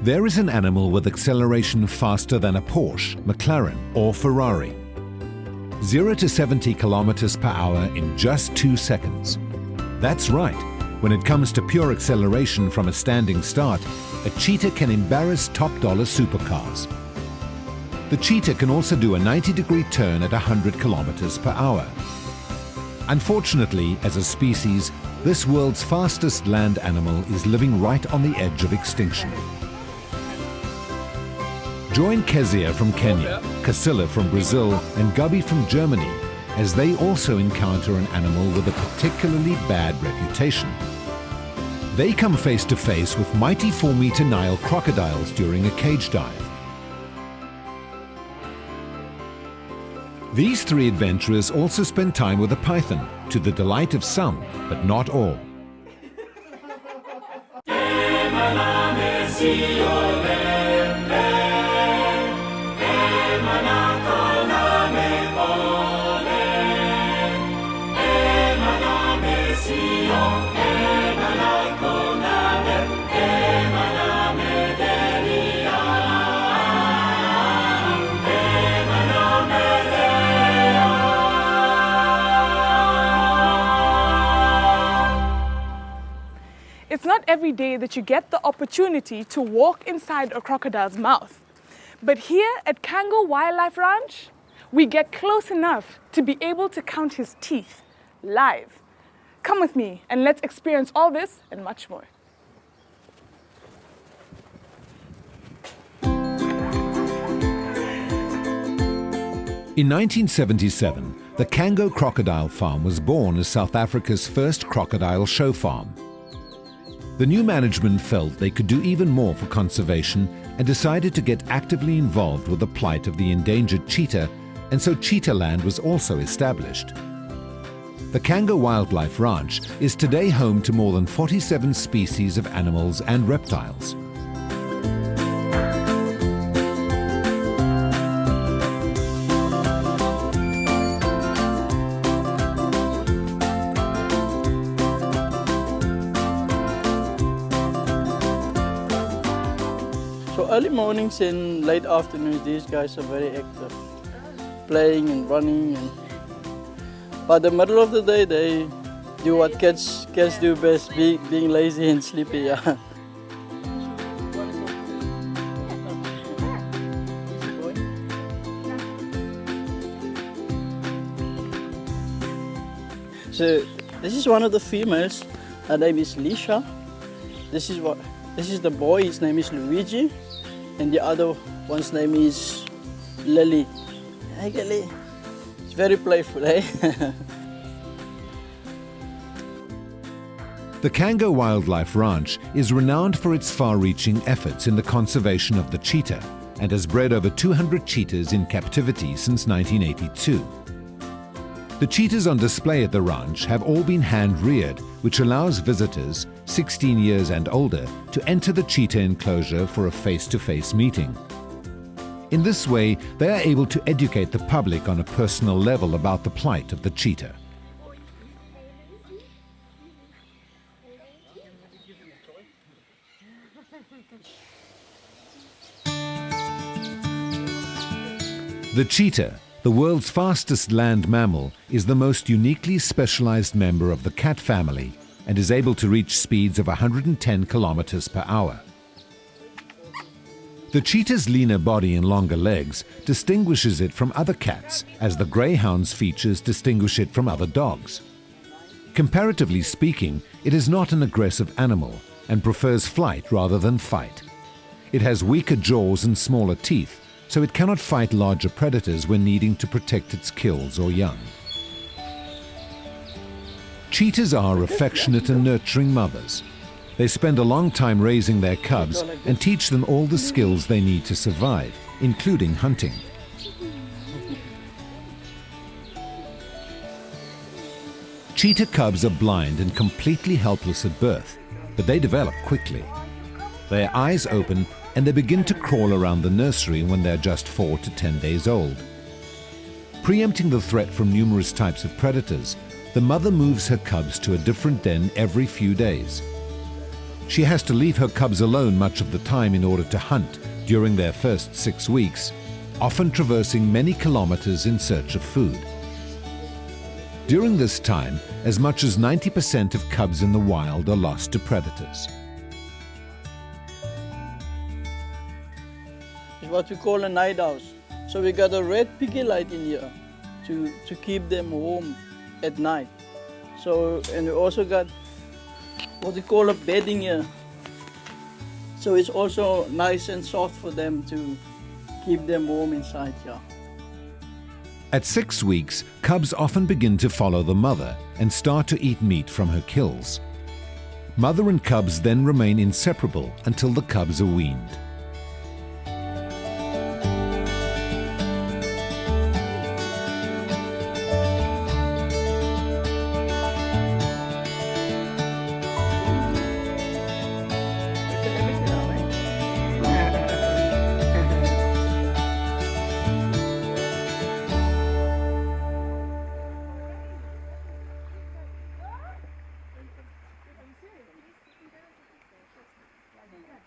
There is an animal with acceleration faster than a Porsche, McLaren, or Ferrari. 0 to 70 kilometers per hour in just 2 seconds. That's right. When it comes to pure acceleration from a standing start, a cheetah can embarrass top-dollar supercars. The cheetah can also do a 90-degree turn at 100 kilometers per hour. Unfortunately, as a species, this world's fastest land animal is living right on the edge of extinction. Join Kezia from Kenya, Casilla from Brazil, and Gubby from Germany as they also encounter an animal with a particularly bad reputation. They come face to face with mighty 4-meter Nile crocodiles during a cage dive. These 3 adventurers also spend time with a python, to the delight of some, but not all. It's not every day that you get the opportunity to walk inside a crocodile's mouth. But here at Kango Wildlife Ranch, we get close enough to be able to count his teeth live. Come with me and let's experience all this and much more. In 1977, the Kango Crocodile Farm was born as South Africa's first crocodile show farm. The new management felt they could do even more for conservation and decided to get actively involved with the plight of the endangered cheetah, and so Cheetah Land was also established. The Kango Wildlife Ranch is today home to more than 47 species of animals and reptiles. Early mornings and late afternoons, these guys are very active, playing and running. But the middle of the day, they do what cats do best, being lazy and sleepy. Yeah. So this is one of the females. Her name is Lisha. This is the boy. His name is Luigi. And the other one's name is Lily. Hey, Lily. It's very playful, eh? The Kango Wildlife Ranch is renowned for its far-reaching efforts in the conservation of the cheetah and has bred over 200 cheetahs in captivity since 1982. The cheetahs on display at the ranch have all been hand-reared, which allows visitors, 16 years and older, to enter the cheetah enclosure for a face-to-face meeting. In this way, they are able to educate the public on a personal level about the plight of the cheetah. The cheetah, the world's fastest land mammal, is the most uniquely specialized member of the cat family and is able to reach speeds of 110 kilometers per hour. The cheetah's leaner body and longer legs distinguishes it from other cats, as the greyhound's features distinguish it from other dogs. Comparatively speaking, it is not an aggressive animal and prefers flight rather than fight. It has weaker jaws and smaller teeth, so it cannot fight larger predators when needing to protect its kills or young. Cheetahs are affectionate and nurturing mothers. They spend a long time raising their cubs and teach them all the skills they need to survive, including hunting. Cheetah cubs are blind and completely helpless at birth, but they develop quickly. Their eyes open and they begin to crawl around the nursery when they're just 4 to 10 days old. Preempting the threat from numerous types of predators, the mother moves her cubs to a different den every few days. She has to leave her cubs alone much of the time in order to hunt during their first 6 weeks, often traversing many kilometers in search of food. During this time, as much as 90% of cubs in the wild are lost to predators. It's what we call a night house. So we got a red piggy light in here to keep them warm at night. So, and we also got what we call a bedding here. So it's also nice and soft for them to keep them warm inside here. At 6 weeks, cubs often begin to follow the mother and start to eat meat from her kills. Mother and cubs then remain inseparable until the cubs are weaned.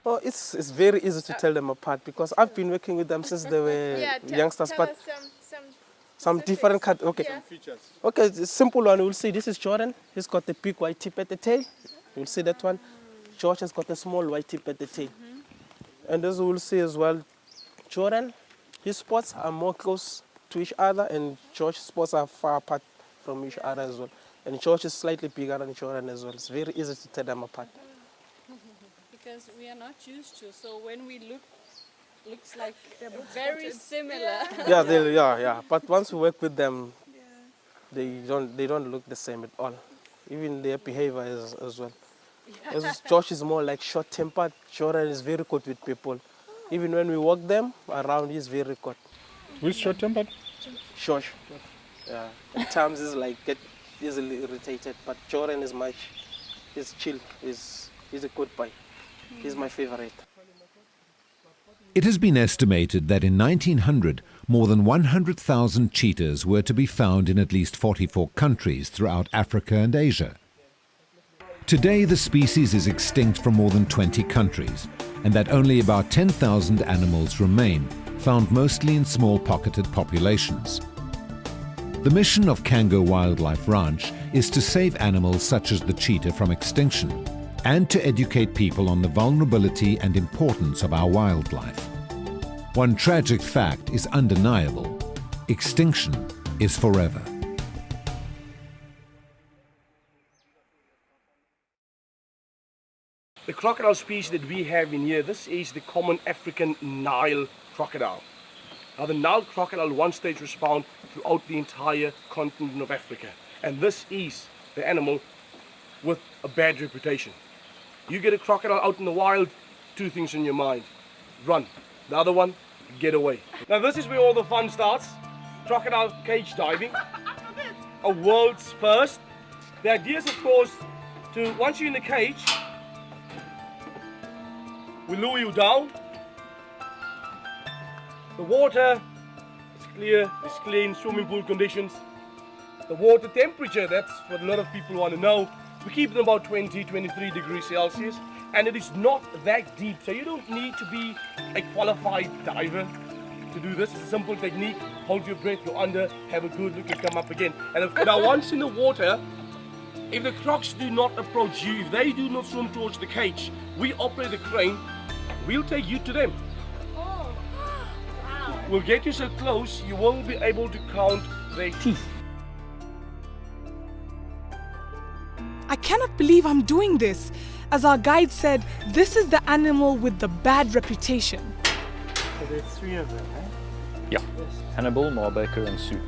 Oh, it's very easy to tell them apart because I've been working with them since they were youngsters. Tell But us some different cut. Okay. Yeah. Features. Okay, the simple one. We'll see. This is Jordan. He's got the big white tip at the tail. You'll see that one. George has got a small white tip at the tail. And as we'll see as well, Jordan, his spots are more close to each other, and George's spots are far apart from each other as well. And George is slightly bigger than Jordan as well. It's very easy to tell them apart. Because we are not used to, so when we looks like very similar. Yeah. But once we work with them, they don't look the same at all. Even their behavior is as well. As Josh is more like short-tempered. Jordan is very good with people. Even when we walk them around, he's very good. Who's short-tempered? Josh. Yeah. At times he's like get easily irritated, but Jordan is he's chill. He's a good boy. He's my favorite. It has been estimated that in 1900, more than 100,000 cheetahs were to be found in at least 44 countries throughout Africa and Asia. Today, the species is extinct from more than 20 countries, and that only about 10,000 animals remain, found mostly in small pocketed populations. The mission of Kango Wildlife Ranch is to save animals such as the cheetah from extinction, and to educate people on the vulnerability and importance of our wildlife. One tragic fact is undeniable: extinction is forever. The crocodile species that we have in here, this is the common African Nile crocodile. Now the Nile crocodile at one stage was found throughout the entire continent of Africa. And this is the animal with a bad reputation. You get a crocodile out in the wild, two things in your mind: run. The other one, get away. Now this is where all the fun starts. Crocodile cage diving. A world's first. The idea is, of course, to, once you're in the cage, we lower you down. The water is clear, it's clean, swimming pool conditions. The water temperature, that's what a lot of people want to know. We keep them about 20, 23 degrees Celsius, and it is not that deep. So you don't need to be a qualified diver to do this. It's a simple technique. Hold your breath, go under, have a good look, and come up again. And now once in the water, if the crocs do not approach you, if they do not swim towards the cage, we operate the crane, we'll take you to them. Oh, wow. We'll get you so close, you won't be able to count their teeth. I cannot believe I'm doing this. As our guide said, this is the animal with the bad reputation. So there's 3 of them, eh? Yeah, Hannibal, Marbaker and Sue.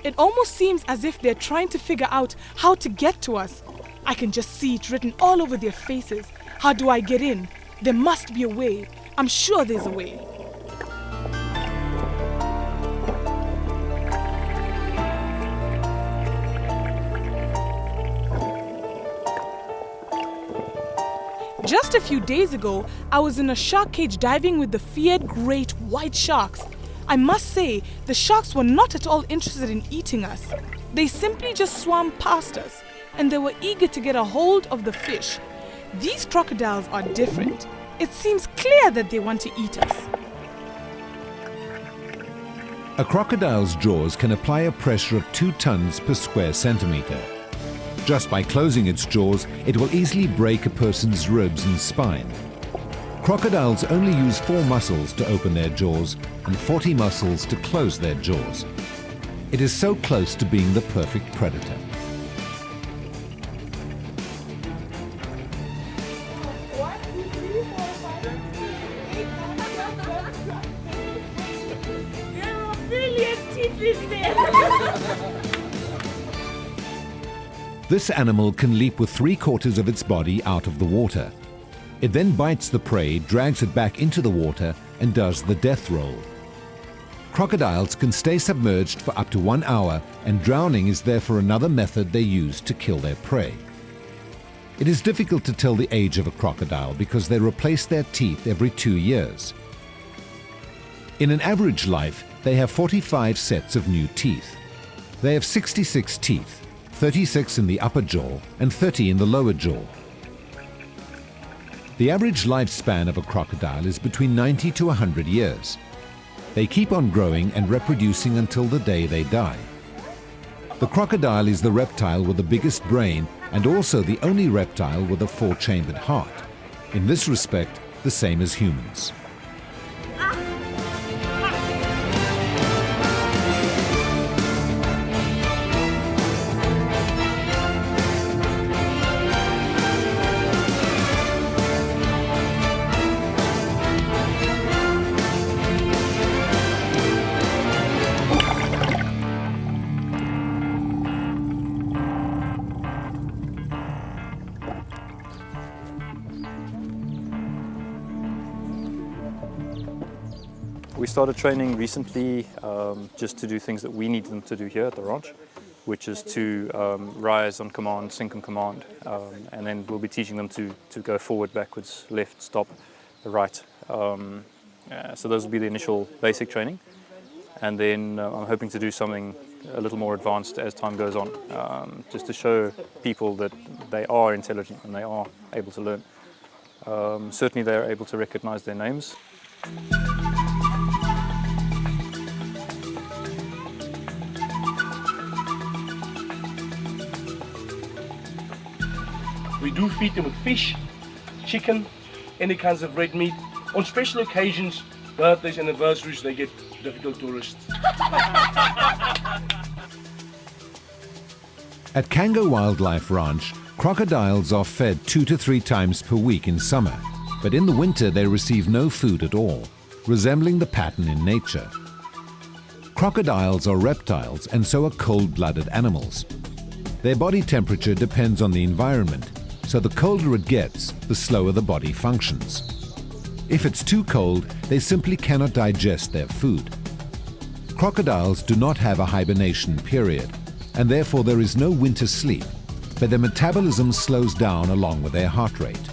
It almost seems as if they're trying to figure out how to get to us. I can just see it written all over their faces. How do I get in? There must be a way. I'm sure there's a way. Just a few days ago, I was in a shark cage diving with the feared great white sharks. I must say, the sharks were not at all interested in eating us. They simply just swam past us, and they were eager to get a hold of the fish. These crocodiles are different. It seems clear that they want to eat us. A crocodile's jaws can apply a pressure of 2 tons per square centimeter. Just by closing its jaws, it will easily break a person's ribs and spine. Crocodiles only use 4 muscles to open their jaws and 40 muscles to close their jaws. It is so close to being the perfect predator. There are a million teeth in there. This animal can leap with 3/4 of its body out of the water. It then bites the prey, drags it back into the water, and does the death roll. Crocodiles can stay submerged for up to 1 hour, and drowning is therefore another method they use to kill their prey. It is difficult to tell the age of a crocodile because they replace their teeth every 2 years. In an average life, they have 45 sets of new teeth. They have 66 teeth, 36 in the upper jaw and 30 in the lower jaw. The average lifespan of a crocodile is between 90 to 100 years. They keep on growing and reproducing until the day they die. The crocodile is the reptile with the biggest brain and also the only reptile with a 4-chambered heart. In this respect, the same as humans. We started training recently just to do things that we need them to do here at the ranch, which is to rise on command, sink on command, and then we'll be teaching them to go forward, backwards, left, stop, right. So those will be the initial basic training, and then I'm hoping to do something a little more advanced as time goes on, just to show people that they are intelligent and they are able to learn. Certainly they are able to recognize their names. We do feed them with fish, chicken, any kinds of red meat. On special occasions, birthdays, anniversaries, they get difficult tourists. At Kango Wildlife Ranch, crocodiles are fed 2 to 3 times per week in summer, but in the winter they receive no food at all, resembling the pattern in nature. Crocodiles are reptiles and so are cold-blooded animals. Their body temperature depends on the environment, so the colder it gets, the slower the body functions. If it's too cold, they simply cannot digest their food. Crocodiles do not have a hibernation period, and therefore there is no winter sleep, but their metabolism slows down along with their heart rate.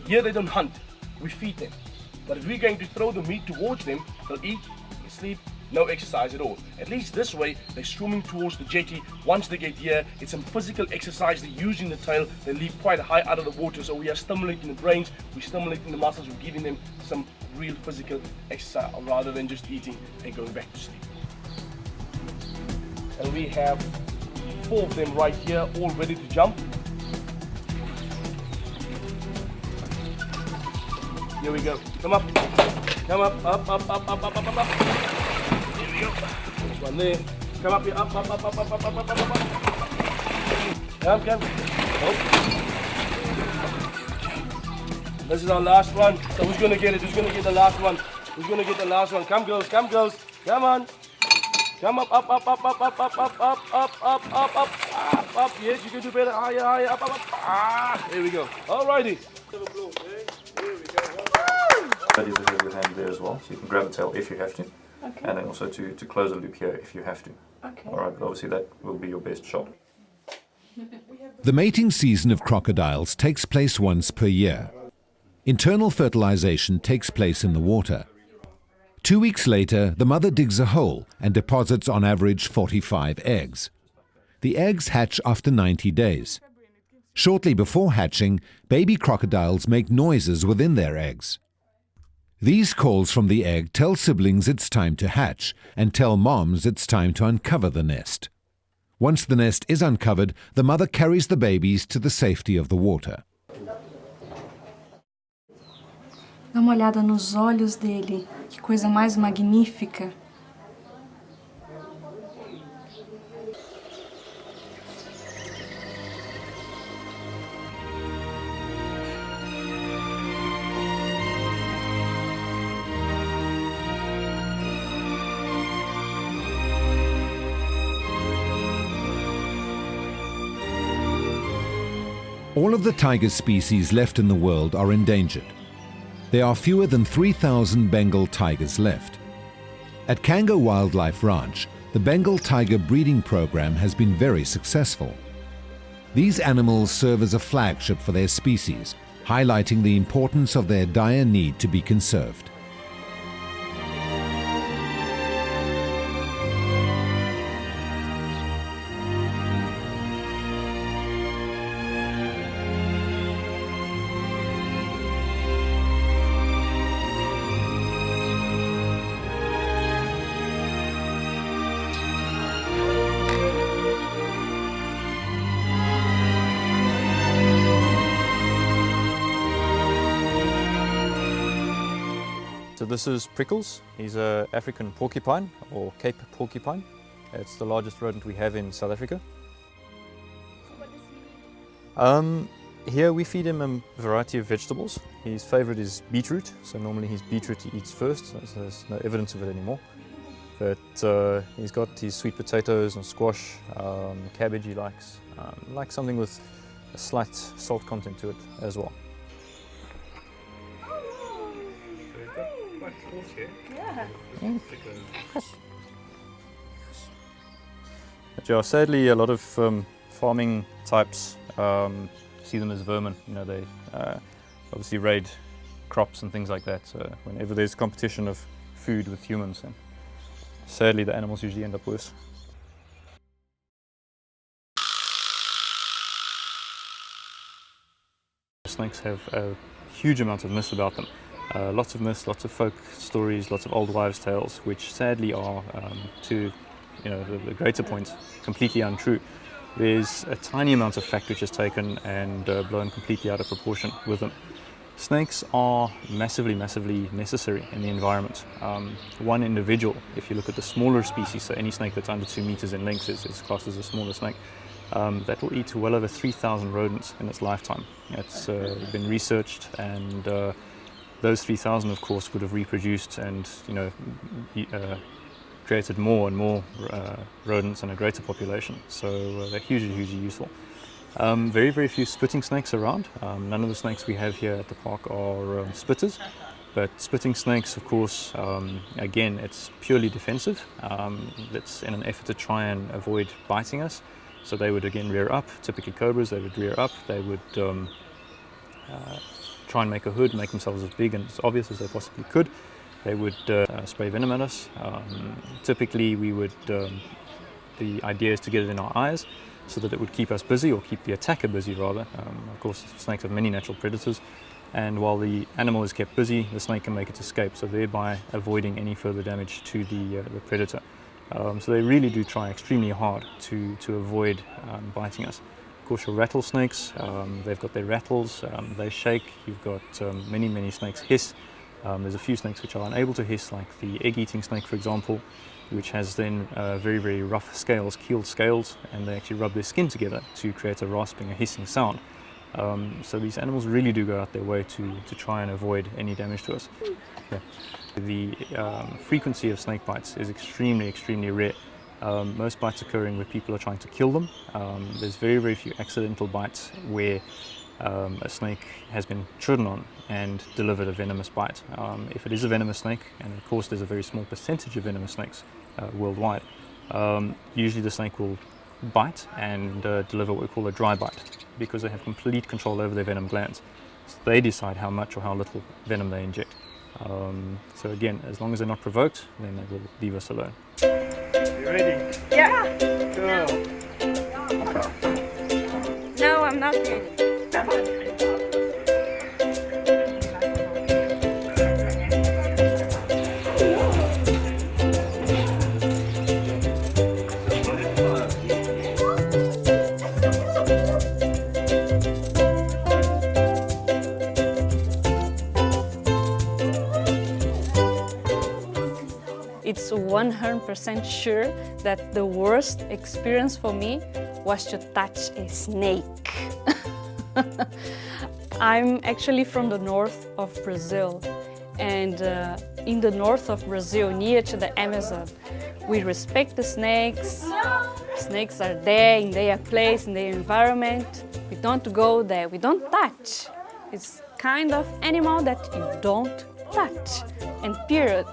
Here they don't hunt, we feed them. But if we're going to throw the meat towards them, they'll eat, they'll sleep, no exercise at all. At least this way, they're swimming towards the jetty. Once they get here, it's some physical exercise. They're using the tail, they leap quite high out of the water, so we are stimulating the brains, we're stimulating the muscles, we're giving them some real physical exercise rather than just eating and going back to sleep. And we have 4 of them right here, all ready to jump. Here we go. Come up. Come up, up, up, up, up, up, up, up. Here we go. There's one there. Come up here, up, up, up, up, up, up, up, up, up. Come, come. Oh. This is our last one. So who's gonna get it? Who's gonna get the last one? Who's gonna get the last one? Come girls, come girls. Come on. Come up, up, up, up, up, up, up, up, up, up, up, up, up, up. Yes, you can do better. Higher, higher, up, up, up. There we go. Alrighty. That is a heavy hand there as well, so you can grab the tail if you have to. Okay. And then also to close a loop here if you have to. Okay. Alright, but obviously that will be your best shot. The mating season of crocodiles takes place once per year. Internal fertilization takes place in the water. 2 weeks later, the mother digs a hole and deposits on average 45 eggs. The eggs hatch after 90 days. Shortly before hatching, baby crocodiles make noises within their eggs. These calls from the egg tell siblings it's time to hatch and tell moms it's time to uncover the nest. Once the nest is uncovered, the mother carries the babies to the safety of the water. Dá uma olhada nos olhos dele, que coisa mais magnífica. All of the tiger species left in the world are endangered. There are fewer than 3,000 Bengal tigers left. At Kango Wildlife Ranch, the Bengal tiger breeding program has been very successful. These animals serve as a flagship for their species, highlighting the importance of their dire need to be conserved. So this is Prickles. He's an African porcupine or Cape porcupine. It's the largest rodent we have in South Africa. Here we feed him a variety of vegetables. His favorite is beetroot, so normally his beetroot he eats first, so there's no evidence of it anymore. But he's got his sweet potatoes and squash, cabbage he likes something with a slight salt content to it as well. But yeah, sadly a lot of farming types see them as vermin. You know, they obviously raid crops and things like that. So whenever there's competition of food with humans, then sadly the animals usually end up worse. Snakes have a huge amount of myths about them. Lots of myths, lots of folk stories, lots of old wives' tales, which sadly are, to the greater point, completely untrue. There's a tiny amount of fact which is taken and blown completely out of proportion with them. Snakes are massively, massively necessary in the environment. One individual, if you look at the smaller species, so any snake that's under 2 meters in length is classed as a smaller snake, that will eat well over 3,000 rodents in its lifetime. It's been researched, and those 3,000, of course, would have reproduced and created more and more rodents and a greater population. So they're hugely, hugely useful. Very, very few spitting snakes around. None of the snakes we have here at the park are spitters. But spitting snakes, of course, again, it's purely defensive. It's in an effort to try and avoid biting us. So they would again rear up. Typically cobras, they would rear up. They would try and make a hood, make themselves as big and as obvious as they possibly could. They would spray venom at us. Typically we would, the idea is to get it in our eyes so that it would keep us busy, or keep the attacker busy rather. Of course, snakes have many natural predators, and while the animal is kept busy, the snake can make its escape, so thereby avoiding any further damage to the predator. So they really do try extremely hard to avoid biting us. Of course, your rattlesnakes, they've got their rattles, they shake. You've got many, many snakes hiss. There's a few snakes which are unable to hiss, like the egg-eating snake, for example, which has then very, very rough scales, keeled scales, and they actually rub their skin together to create a rasping, a hissing sound. So these animals really do go out their way to try and avoid any damage to us. Yeah. The frequency of snake bites is extremely, extremely rare. Most bites occurring where people are trying to kill them. There's very, very few accidental bites where a snake has been trodden on and delivered a venomous bite. If it is a venomous snake, and of course there's a very small percentage of venomous snakes worldwide, usually the snake will bite and deliver what we call a dry bite, because they have complete control over their venom glands. So they decide how much or how little venom they inject. So again, as long as they're not provoked, then they will leave us alone. You ready? Yeah. Go. No, I'm not ready. It's 100% sure that the worst experience for me was to touch a snake. I'm actually from the north of Brazil, and in the north of Brazil, near to the Amazon, we respect the snakes. Snakes are there in their place, in their environment. We don't go there, we don't touch. It's kind of animal that you don't touch, and period.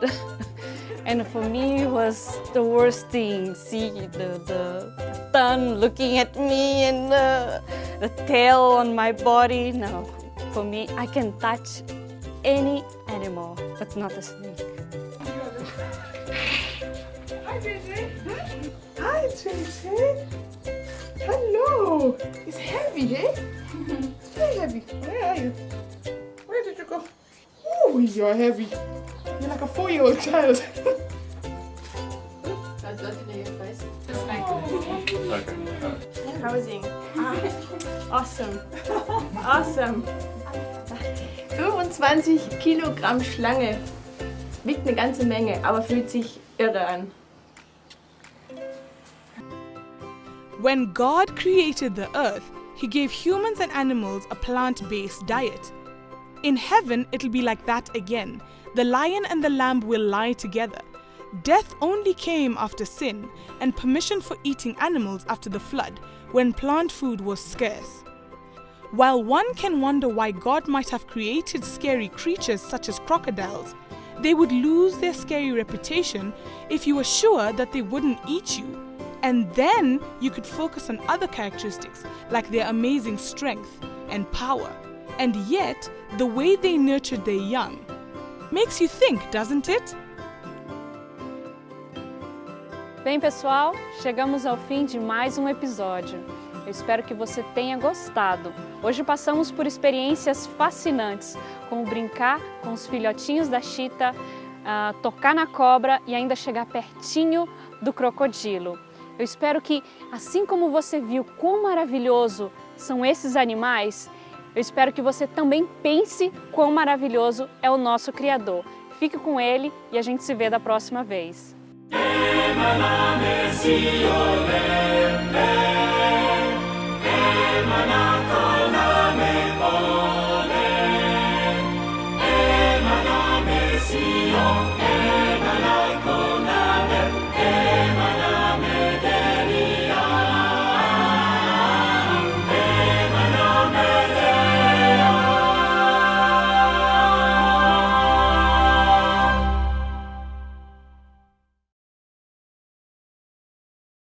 And for me, it was the worst thing. See the tongue looking at me and the tail on my body. No, for me, I can touch any animal, but not a snake. Hi, JJ. Hi, JJ. Hello. It's heavy, eh? It's very heavy. Where are you? Where did you go? Oh, you're heavy. You're like a 4-year-old child. How is it? Awesome. Awesome. 25 Kilogramm Schlange. Wiegt eine ganze Menge, aber fühlt sich irre an. When God created the earth, He gave humans and animals a plant-based diet. In heaven, it'll be like that again. The lion and the lamb will lie together. Death only came after sin, and permission for eating animals after the flood, when plant food was scarce. While one can wonder why God might have created scary creatures such as crocodiles, they would lose their scary reputation if you were sure that they wouldn't eat you. And then you could focus on other characteristics like their amazing strength and power. And yet, the way they nurtured their young makes you think, doesn't it? Bem, pessoal, chegamos ao fim de mais um episódio. Eu espero que você tenha gostado. Hoje passamos por experiências fascinantes, como brincar com os filhotinhos da chita, tocar na cobra e ainda chegar pertinho do crocodilo. Eu espero que, assim como você viu quão maravilhoso são esses animais, eu espero que você também pense quão maravilhoso é o nosso Criador. Fique com Ele e a gente se vê da próxima vez.